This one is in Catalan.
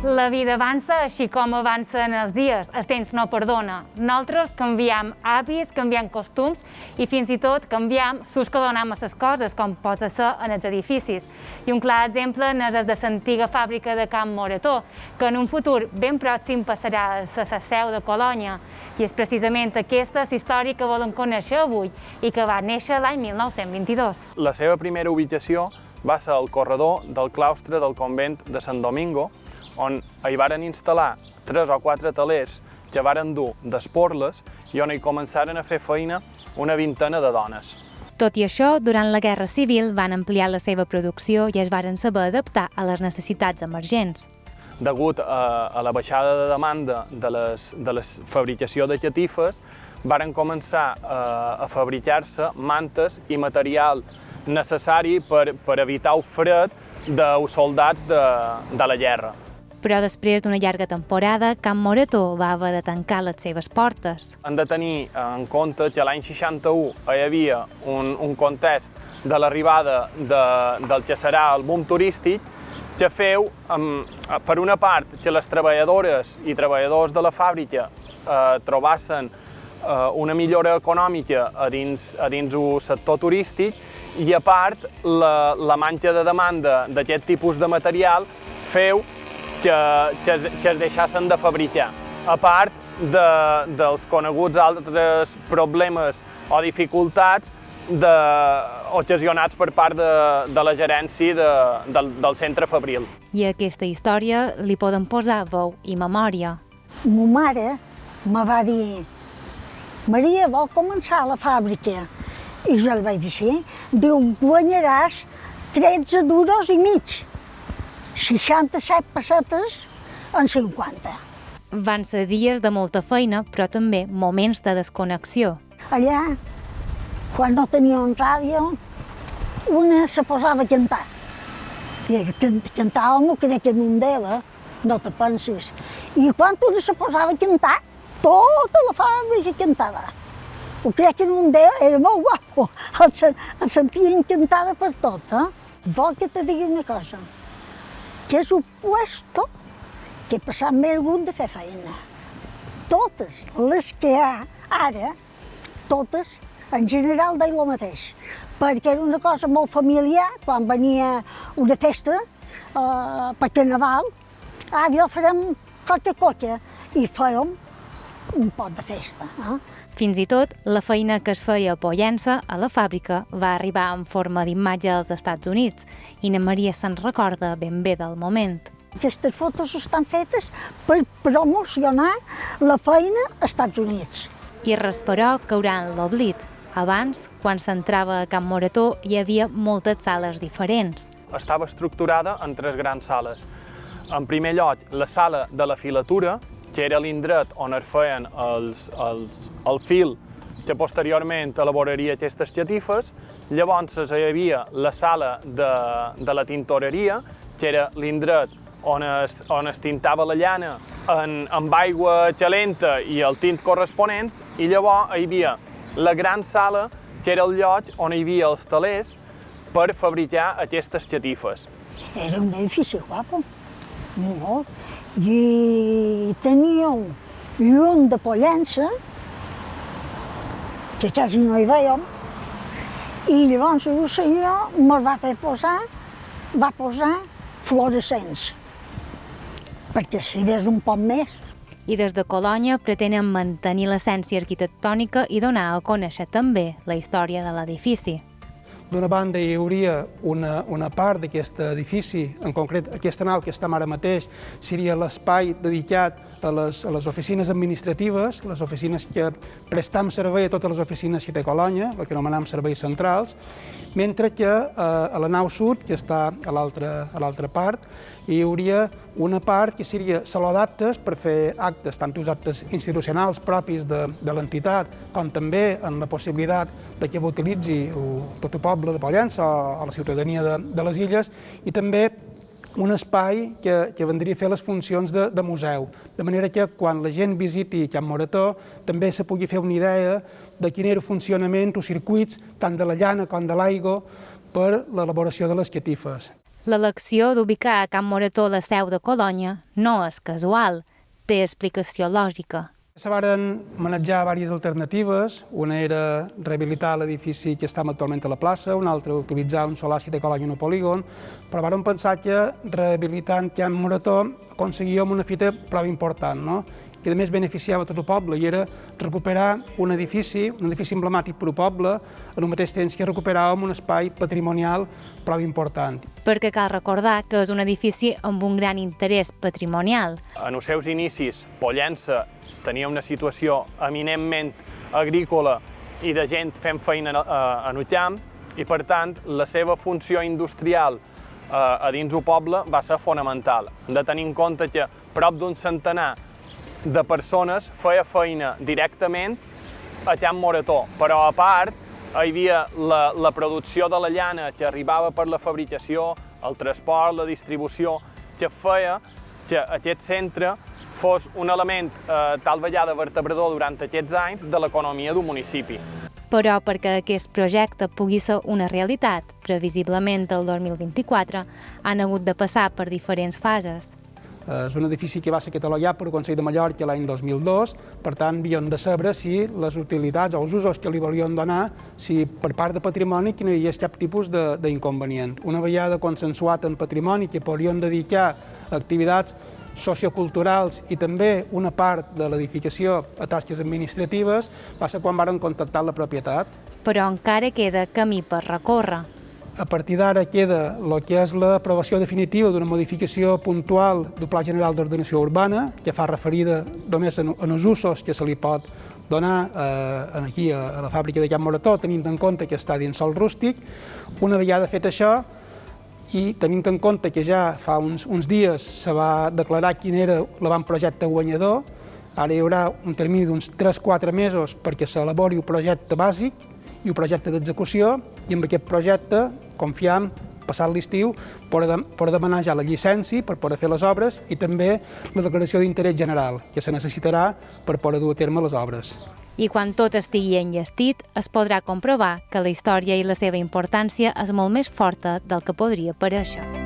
La vida avança així com avancen els dies, el temps no perdona. Nosaltres canviem hàbits, canviem costums i fins i tot canviem l'ús que donem a les coses, com pot ser en els edificis. I un clar exemple és el de l'antiga fàbrica de Can Morató, que en un futur ben pròxim passarà a ser la seu de Colònia. I és precisament aquesta la història que volen conèixer avui i que va néixer l'any 1922. La seva primera ubicació va ser al corredor del claustre del convent de Sant Domingo, on hi varen instal·lar 3 o 4 telers que varen dur d'esporles i on hi començaren a fer feina una vintena de dones. Tot i això, durant la Guerra Civil van ampliar la seva producció i es varen saber adaptar a les necessitats emergents. Degut a la baixada de demanda de la fabricació de catifes, varen començar a fabricar-se mantes i material necessari per evitar el fred dels soldats de la guerra. Però després d'una llarga temporada, Can Morató va haver de tancar les seves portes. Hem de tenir en compte que l'any 61 hi havia un context de l'arribada del que serà el boom turístic, que feu, per una part, que les treballadores i treballadors de la fàbrica trobassen una millora econòmica a dins el sector turístic i, a part, la manca de demanda d'aquest tipus de material feu que es deixassen de fabricar. A part dels coneguts altres problemes o dificultats ocasionats per part de la gerència del centre fabril. I a aquesta història li poden posar veu i memòria. Ma mare me va dir: Maria, vol començar a la fàbrica? I jo li vaig dir sí. Diu, guanyaràs 13 duros i mig. 67 pessetes en 50. Van ser dies de molta feina, però també moments de desconnexió. Allà, quan no teníem ràdio, una se posava a cantar. I cantàvem el que era Canondela, no te pensis. I quan una se posava a cantar, tota la fàbrica cantava. El que era Canondela era molt guapo, el sentia encantada per tot. Vol que te digui una cosa, que és un puesto que he passat més gust de fer feina. Totes les que hi ha ara, totes, en general deien el mateix, perquè era una cosa molt familiar. Quan venia una festa per Carnaval, ja farem coca, i fèiem un pot de festa. Fins i tot, la feina que es feia a Pollença, a la fàbrica, va arribar en forma d'imatge als Estats Units i na Maria se'n recorda ben bé del moment. Aquestes fotos estan fetes per promocionar la feina als Estats Units. I res, però, caurà en l'oblit. Abans, quan s'entrava a Can Morató, hi havia moltes sales diferents. Estava estructurada en 3 grans sales. En primer lloc, la sala de la filatura, que era l'indret on es feien el fil que posteriorment elaboraria aquestes catifes. Llavors hi havia la sala de la tintoreria, que era l'indret on es tintava la llana amb aigua calenta i el tint corresponents, i llavors hi havia la gran sala, que era el lloc on hi havia els telers per fabricar aquestes catifes. Era un edifici guapo, molt. I teníem llum de Pollença, que quasi no hi vèiem, i llavors el senyor ens va posar fluorescents, perquè sigués un poc més. I des de Colònia pretenen mantenir l'essència arquitectònica i donar a conèixer també la història de l'edifici. D'una banda hi hauria una part d'aquest edifici, en concret aquesta nau que estem ara mateix, seria l'espai dedicat a les oficines administratives, les oficines que prestam servei a totes les oficines que té Colònia, el que anomenem serveis centrals, mentre que a la nau sud, que està a l'altra part, hi hauria una part que seria saló d'actes per fer actes, tant els actes institucionals propis de l'entitat, com també en la possibilitat que utilitzi tot el poble de Pollença o la ciutadania de les illes, i també un espai que vendria a fer les funcions de museu, de manera que quan la gent visiti Can Morató també se pugui fer una idea de quin era el funcionament, els circuits, tant de la llana com de l'aigua, per l'elaboració de les catifes. L'elecció d'ubicar a Can Morató la seu de Colònia no és casual, té explicació lògica. Se varen manejar diverses alternatives. Una era rehabilitar l'edifici que estem actualment a la plaça, una altra utilitzar un solar de Colònia en un polígon, però varen pensar que rehabilitant Can Morató aconseguíem una fita prou important, no? Que a més beneficiava tot el poble, i era recuperar un edifici emblemàtic per al poble, al mateix temps que recuperàvem un espai patrimonial prou important. Perquè cal recordar que és un edifici amb un gran interès patrimonial. En els seus inicis, Pollença tenia una situació eminentment agrícola i de gent fent feina en el camp, i per tant la seva funció industrial a dins el poble va ser fonamental. Hem de tenir en compte que prop d'un centenar de persones feia feina directament a Can Morató, però a part hi havia la producció de la llana que arribava per la fabricació, el transport, la distribució, que feia que aquest centre fos un element tal vegada vertebrador durant aquests anys de l'economia d'un municipi. Però perquè aquest projecte pugui ser una realitat, previsiblement el 2024, han hagut de passar per diferents fases. És un edifici que va ser catalogat per el Consell de Mallorca l'any 2002, per tant, havíem de saber si les utilitats o els usos que li volien donar, si per part de patrimoni que no hi hagués cap tipus d'inconvenient. Una vegada consensuat en patrimoni que podrien dedicar a activitats socioculturals i també una part de l'edificació a tasques administratives, va ser quan varen contactar la propietat. Però encara queda camí per recórrer. A partir d'ara queda el que és l'aprovació definitiva d'una modificació puntual del Pla General d'Ordenació Urbana, que fa referida només als usos que se li pot donar aquí a la fàbrica de Can Morató, tenint en compte que està dins sòl rústic. Una vegada fet això, i tenint en compte que ja fa uns dies se va declarar quin era l'avantprojecte guanyador, ara hi haurà un termini d'uns 3-4 mesos perquè s'elabori el projecte bàsic i el projecte d'execució, i amb aquest projecte confiem, passat l'estiu, per demanar ja la llicència per poder fer les obres i també la declaració d'interès general, que se necessitarà per poder dur a terme les obres. I quan tot estigui enllestit, es podrà comprovar que la història i la seva importància és molt més forta del que podria parèixer.